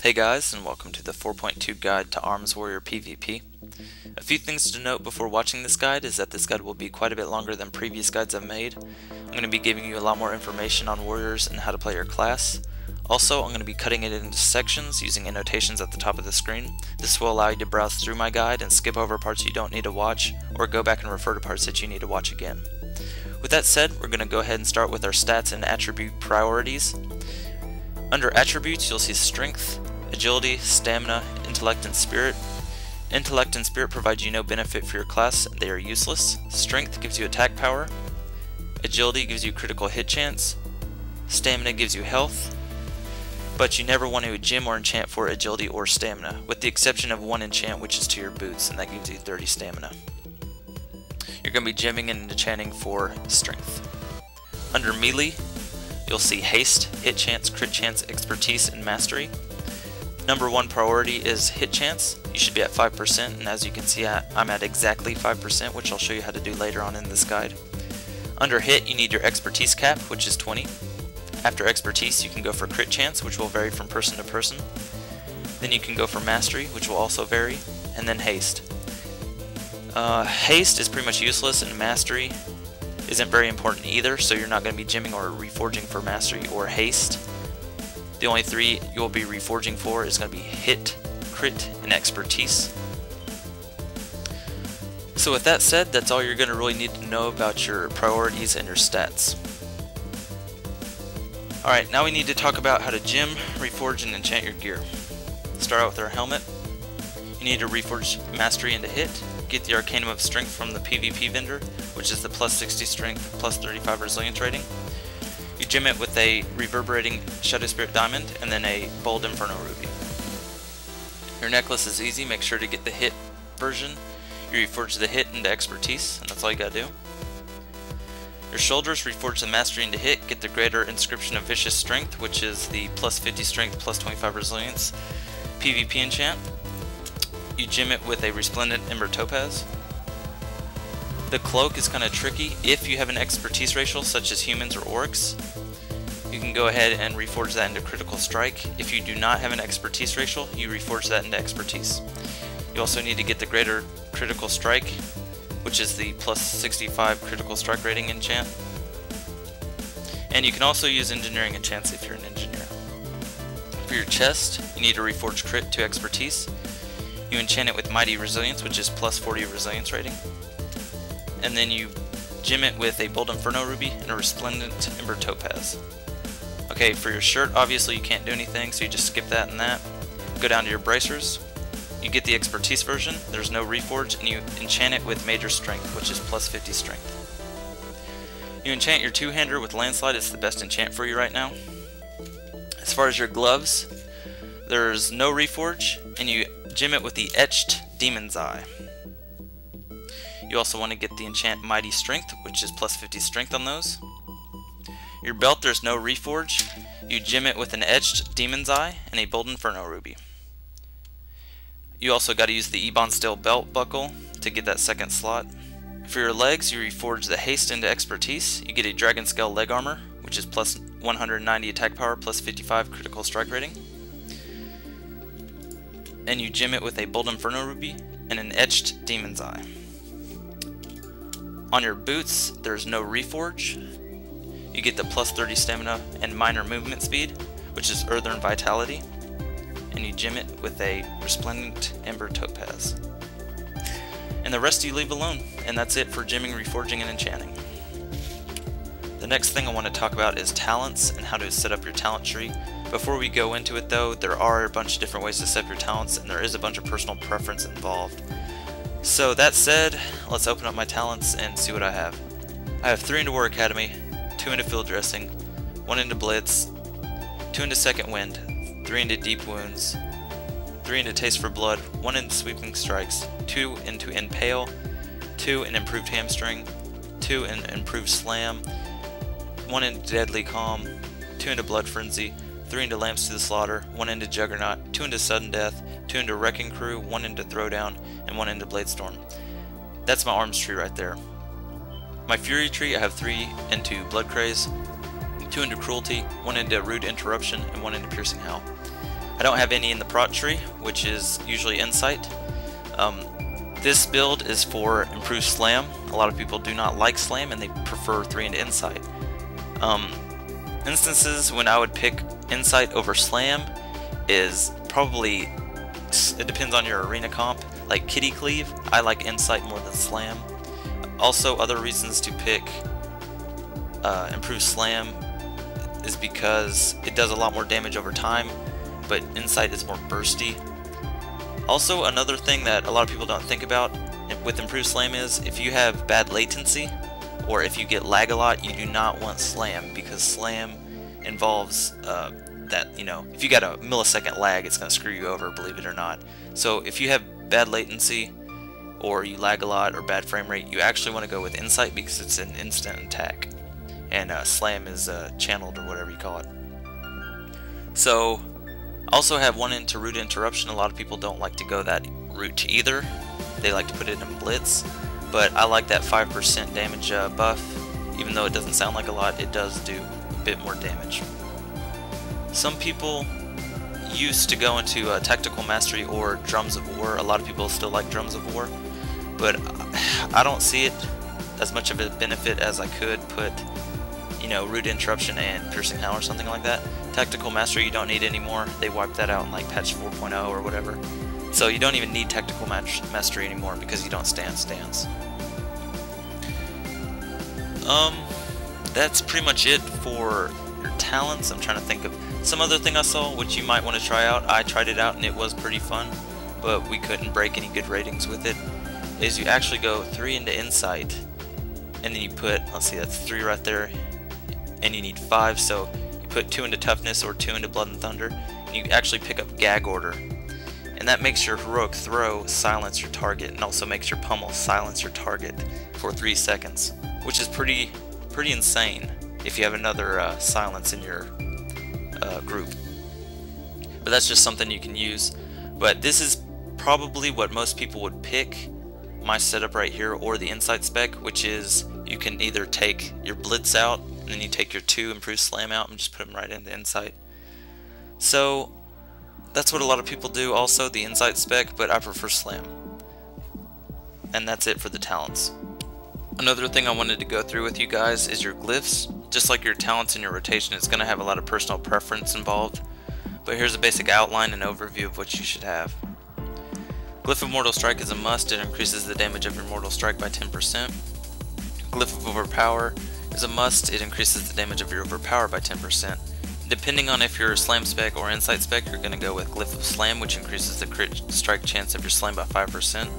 Hey guys, and welcome to the 4.2 guide to Arms Warrior PvP. A few things to note before watching this guide is that this guide will be quite a bit longer than previous guides I've made. I'm going to be giving you a lot more information on warriors and how to play your class. Also, I'm going to be cutting it into sections using annotations at the top of the screen. This will allow you to browse through my guide and skip over parts you don't need to watch, or go back and refer to parts that you need to watch again. With that said, we're going to go ahead and start with our stats and attribute priorities. Under attributes, you'll see strength, agility, stamina, intellect, and spirit. Intellect and spirit provide you no benefit for your class, they are useless. Strength gives you attack power. Agility gives you critical hit chance. Stamina gives you health. But you never want to gem or enchant for agility or stamina, with the exception of one enchant, which is to your boots, and that gives you 30 stamina. You're going to be gemming and enchanting for strength. Under melee, you'll see haste, hit chance, crit chance, expertise, and mastery. Number one priority is hit chance. You should be at 5%, and as you can see, I'm at exactly 5%, which I'll show you how to do later on in this guide. Under hit, you need your expertise cap, which is 20. After expertise, you can go for crit chance, which will vary from person to person. Then you can go for mastery, which will also vary, and then haste. Haste is pretty much useless, and mastery isn't very important either, so you're not going to be gemming or reforging for mastery or haste. The only three you'll be reforging for is going to be hit, crit, and expertise. So with that said, that's all you're going to really need to know about your priorities and your stats. Alright, now we need to talk about how to gem, reforge, and enchant your gear. Start out with our helmet. You need to reforge mastery into hit. Get the Arcanum of Strength from the PvP vendor, which is the plus 60 strength, plus 35 resilience rating. You gem it with a reverberating Shadow Spirit Diamond and then a Bold Inferno Ruby. Your necklace is easy, make sure to get the hit version. You reforge the hit into expertise, and that's all you gotta do. Your shoulders, reforge the mastery into hit, get the greater inscription of vicious strength, which is the plus 50 strength, plus 25 resilience PvP enchant. You gem it with a resplendent ember topaz. The cloak is kind of tricky. If you have an expertise racial, such as humans or orcs, you can go ahead and reforge that into critical strike. If you do not have an expertise racial, you reforge that into expertise. You also need to get the greater critical strike, which is the plus 65 critical strike rating enchant. And you can also use engineering enchants if you're an engineer. For your chest, you need to reforge crit to expertise. You enchant it with mighty resilience, which is plus 40 resilience rating. And then you gem it with a Bold Inferno Ruby and a Resplendent Ember Topaz. Okay, for your shirt, obviously you can't do anything, so you just skip that and that. Go down to your bracers. You get the expertise version, there's no reforge, and you enchant it with major strength, which is plus 50 strength. You enchant your two-hander with landslide, it's the best enchant for you right now. As far as your gloves, there's no reforge, and you gem it with the etched Demon's Eye. You also want to get the enchant Mighty Strength, which is plus 50 strength on those. Your belt, there's no reforge. You gem it with an etched Demon's Eye and a Bold Inferno Ruby. You also got to use the Ebon Steel belt buckle to get that second slot. For your legs, you reforge the haste into expertise. You get a Dragon Scale leg armor, which is plus 190 attack power, plus 55 critical strike rating. And you gem it with a Bold Inferno Ruby and an etched Demon's Eye. On your boots, there's no reforge. You get the plus 30 stamina and minor movement speed, which is Earthen Vitality. And you gem it with a Resplendent Ember Topaz. And the rest you leave alone, and that's it for gemming, reforging, and enchanting. The next thing I want to talk about is talents and how to set up your talent tree. Before we go into it though, there are a bunch of different ways to set up your talents, and there is a bunch of personal preference involved. So that said, let's open up my talents and see what I have. I have 3 into War Academy, 2 into Field Dressing, 1 into Blitz, 2 into Second Wind, 3 into Deep Wounds, 3 into Taste for Blood, 1 into Sweeping Strikes, 2 into Impale, 2 in Improved Hamstring, 2 in Improved Slam, 1 into Deadly Calm, 2 into Blood Frenzy, 3 into Lamps to the Slaughter, 1 into Juggernaut, 2 into Sudden Death, 2 into Wrecking Crew, 1 into Throwdown, and 1 into Bladestorm. That's my arms tree right there. My Fury tree, I have 3 into Blood Craze, 2 into Cruelty, 1 into Rude Interruption, and 1 into Piercing Howl. I don't have any in the prot tree, which is usually Insight. This build is for improved slam. A lot of people do not like slam and they prefer 3 into Insight. Instances when I would pick Insight over slam is probably, it depends on your arena comp. Like Kitty Cleave, I like Insight more than slam. Also, other reasons to pick improved slam is because it does a lot more damage over time, but Insight is more bursty. Also, another thing that a lot of people don't think about with improved slam is if you have bad latency or if you get lag a lot, you do not want slam, because slam involves that, you know, if you got a millisecond lag, it's going to screw you over, believe it or not. So if you have bad latency or you lag a lot or bad frame rate, you actually want to go with Insight because it's an instant attack, and slam is channeled, or whatever you call it. So also have 1 into root interruption. A lot of people don't like to go that route either. They like to put it in blitz, but I like that 5% damage buff. Even though it doesn't sound like a lot, it does do a bit more damage. Some people used to go into Tactical Mastery or Drums of War. A lot of people still like Drums of War, but I don't see it as much of a benefit as I could put, you know, Root Interruption and Piercing Howl or something like that. Tactical Mastery you don't need anymore. They wiped that out in like patch 4.0 or whatever. So you don't even need Tactical Mastery anymore because you don't stand stands. That's pretty much it for your talents. I'm trying to think of some other thing I saw which you might want to try out. I tried it out and it was pretty fun, but we couldn't break any good ratings with it. Is you actually go 3 into Insight, and then you put, let's see, that's 3 right there, and you need 5, so you put 2 into Toughness or 2 into Blood and Thunder, and you actually pick up Gag Order, and that makes your Heroic Throw silence your target, and also makes your Pummel silence your target for 3 seconds, which is pretty insane if you have another silence in your group. But that's just something you can use. But this is probably what most people would pick, my setup right here, or the Insight spec, which is you can either take your Blitz out and then you take your 2 improved slam out and just put them right into Insight. So that's what a lot of people do, also the Insight spec, but I prefer slam. And that's it for the talents. Another thing I wanted to go through with you guys is your glyphs. Just like your talents in your rotation, it's going to have a lot of personal preference involved. But here's a basic outline and overview of what you should have. Glyph of Mortal Strike is a must. It increases the damage of your Mortal Strike by 10%. Glyph of Overpower is a must. It increases the damage of your Overpower by 10%. Depending on if you're Slam spec or Insight spec, you're going to go with Glyph of Slam, which increases the crit strike chance of your Slam by 5%.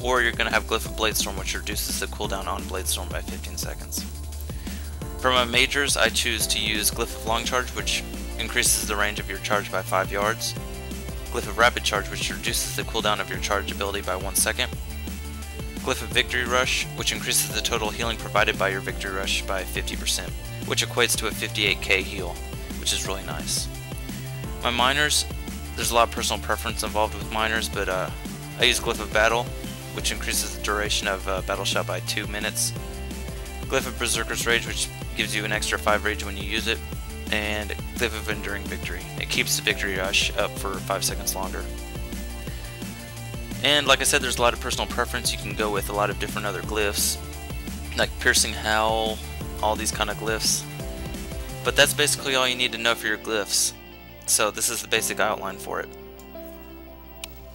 Or you're going to have Glyph of Bladestorm, which reduces the cooldown on Bladestorm by 15 seconds. For my majors, I choose to use Glyph of Long Charge, which increases the range of your charge by 5 yards. Glyph of Rapid Charge, which reduces the cooldown of your charge ability by 1 second. Glyph of Victory Rush, which increases the total healing provided by your Victory Rush by 50%, which equates to a 58k heal, which is really nice. My minors, there's a lot of personal preference involved with minors, but I use Glyph of Battle, which increases the duration of Battle Shot by 2 minutes. Glyph of Berserker's Rage, which gives you an extra 5 rage when you use it. And Glyph of Enduring Victory. It keeps the Victory Rush up for 5 seconds longer. And like I said, there's a lot of personal preference. You can go with a lot of different other glyphs, like Piercing Howl, all these kind of glyphs. But that's basically all you need to know for your glyphs. So this is the basic outline for it.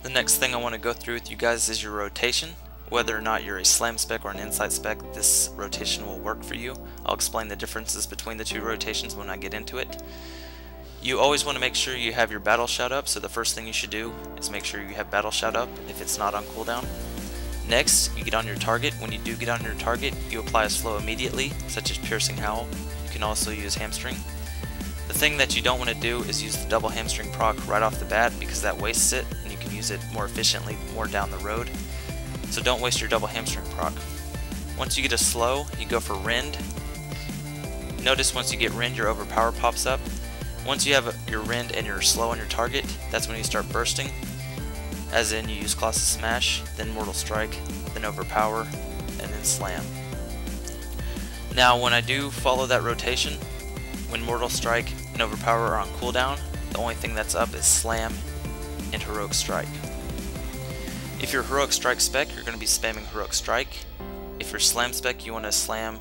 The next thing I want to go through with you guys is your rotation. Whether or not you're a Slam spec or an Insight spec, this rotation will work for you. I'll explain the differences between the 2 rotations when I get into it. You always want to make sure you have your Battle Shout up, so the first thing you should do is make sure you have Battle Shout up if it's not on cooldown. Next, you get on your target. When you do get on your target, you apply a slow immediately, such as Piercing Howl. You can also use Hamstring. The thing that you don't want to do is use the double Hamstring proc right off the bat, because that wastes it, and you can use it more efficiently more down the road. So don't waste your double Hamstring proc. Once you get a slow, you go for Rend. Notice once you get Rend, your Overpower pops up. Once you have your Rend and your slow on your target, that's when you start bursting. As in, you use Colossus Smash, then Mortal Strike, then Overpower, and then Slam. Now when I do follow that rotation, when Mortal Strike and Overpower are on cooldown, the only thing that's up is Slam and Heroic Strike. If you're Heroic Strike spec, you're going to be spamming Heroic Strike. If you're Slam spec, you want to Slam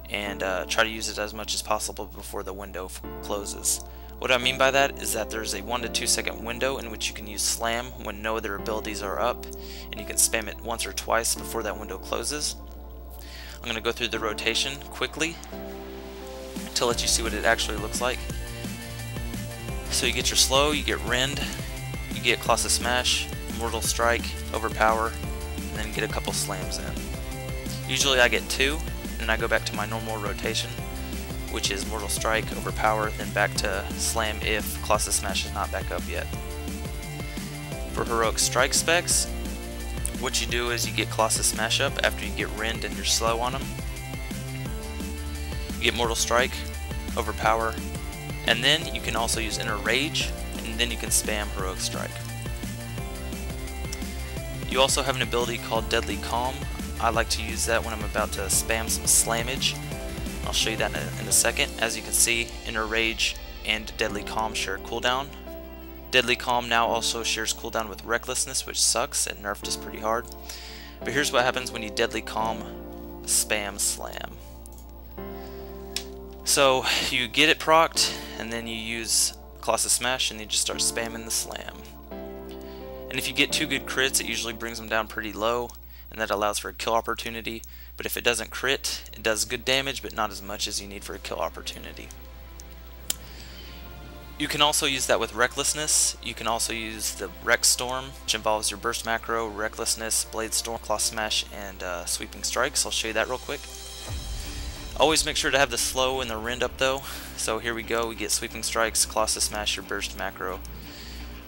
and try to use it as much as possible before the window closes. What I mean by that is that there's a 1 to 2 second window in which you can use Slam when no other abilities are up, and you can spam it once or twice before that window closes. I'm going to go through the rotation quickly to let you see what it actually looks like. So you get your slow, you get Rend, you get Colossus Smash, Mortal Strike, Overpower, and then get a couple slams in. Usually I get 2, and I go back to my normal rotation, which is Mortal Strike, Overpower, then back to Slam if Colossus Smash is not back up yet. For Heroic Strike specs, what you do is you get Colossus Smash up after you get Rend and you're slow on them. You get Mortal Strike, Overpower, and then you can also use Inner Rage, and then you can spam Heroic Strike. You also have an ability called Deadly Calm. I like to use that when I'm about to spam some slammage. I'll show you that in a second. As you can see, Inner Rage and Deadly Calm share cooldown. Deadly Calm now also shares cooldown with Recklessness, which sucks and nerfed us pretty hard. But here's what happens when you Deadly Calm spam Slam. So you get it procced, and then you use Colossus Smash, and you just start spamming the Slam. And if you get 2 good crits, it usually brings them down pretty low, and that allows for a kill opportunity. But if it doesn't crit, it does good damage, but not as much as you need for a kill opportunity. You can also use that with Recklessness. You can also use the Wreck Storm, which involves your Burst Macro, Recklessness, Blade Storm, Claw Smash, and Sweeping Strikes. I'll show you that real quick. Always make sure to have the slow and the Rend up though. So here we go, we get Sweeping Strikes, Colossus Smash, your Burst Macro,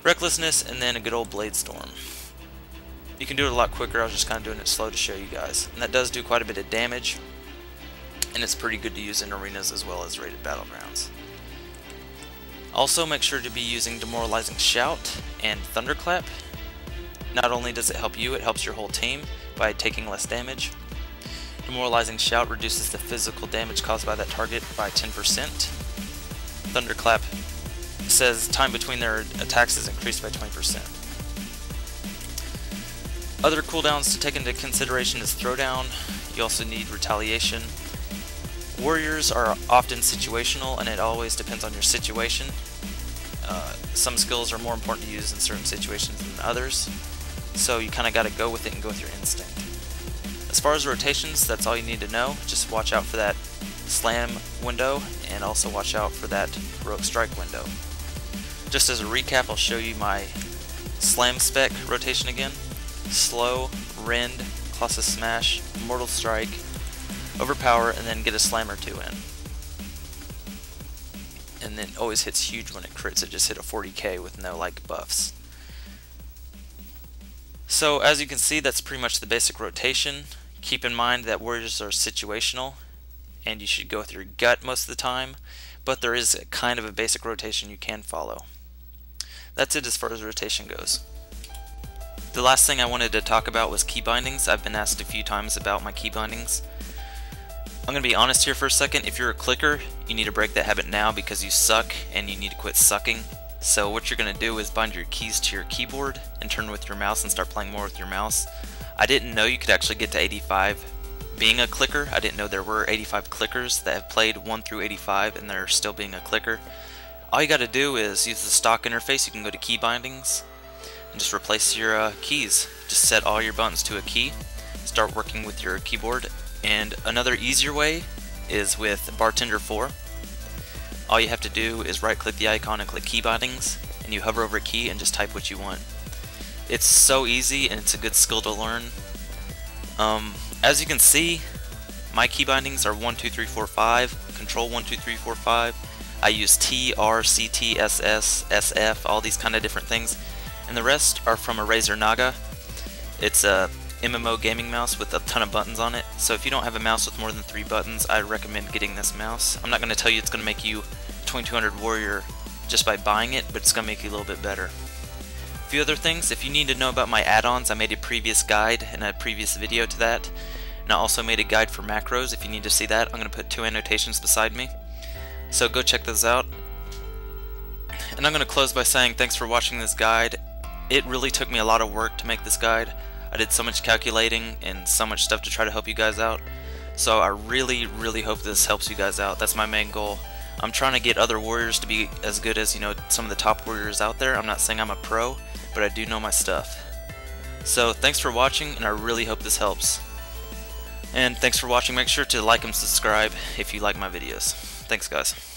Recklessness, and then a good old Blade Storm. You can do it a lot quicker. I was just kind of doing it slow to show you guys. And that does do quite a bit of damage, and it's pretty good to use in arenas as well as rated battlegrounds. Also, make sure to be using Demoralizing Shout and Thunderclap. Not only does it help you, it helps your whole team by taking less damage. Demoralizing Shout reduces the physical damage caused by that target by 10%. Thunderclap says time between their attacks is increased by 20%. Other cooldowns to take into consideration is Throwdown. You also need Retaliation. Warriors are often situational, and it always depends on your situation. Some skills are more important to use in certain situations than others, so you kind of got to go with it and go with your instinct. As far as rotations, that's all you need to know. Just watch out for that Slam window, and also watch out for that Heroic Strike window. Just as a recap, I'll show you my Slam spec rotation again. Slow, Rend, Colossus Smash, Mortal Strike, Overpower, and then get a Slam or 2 in. And then always hits huge when it crits. It just hit a 40k with no like buffs. So as you can see, that's pretty much the basic rotation. Keep in mind that warriors are situational, and you should go with your gut most of the time, but there is kind of a basic rotation you can follow. That's it as far as rotation goes. The last thing I wanted to talk about was key bindings. I've been asked a few times about my key bindings. I'm going to be honest here for a second. If you're a clicker, you need to break that habit now because you suck and you need to quit sucking. So what you're going to do is bind your keys to your keyboard and turn with your mouse and start playing more with your mouse. I didn't know you could actually get to 85 being a clicker. I didn't know there were 85 clickers that have played 1 through 85 and they're still being a clicker. All you got to do is use the stock interface. You can go to key bindings and just replace your keys. Just set all your buttons to a key. Start working with your keyboard. And another easier way is with Bartender 4. All you have to do is right click the icon and click key bindings, and you hover over a key and just type what you want. It's so easy and it's a good skill to learn. As you can see, my key bindings are 1, 2, 3, 4, 5, Control 1, 2, 3, 4, 5. I use T, R, C, T, S, S, SF, all these kind of different things. And the rest are from a Razer Naga. It's a MMO gaming mouse with a ton of buttons on it. So if you don't have a mouse with more than 3 buttons, I recommend getting this mouse. I'm not going to tell you it's going to make you a 2200 warrior just by buying it, but it's going to make you a little bit better. A few other things, if you need to know about my add-ons, I made a previous guide and a previous video to that. And I also made a guide for macros. If you need to see that, I'm going to put 2 annotations beside me. So go check those out. And I'm going to close by saying thanks for watching this guide. It really took me a lot of work to make this guide. I did so much calculating and so much stuff to try to help you guys out. So I really hope this helps you guys out. That's my main goal. I'm trying to get other warriors to be as good as, you know, some of the top warriors out there. I'm not saying I'm a pro, but I do know my stuff. So thanks for watching, and I really hope this helps. And thanks for watching. Make sure to like and subscribe if you like my videos. Thanks, guys.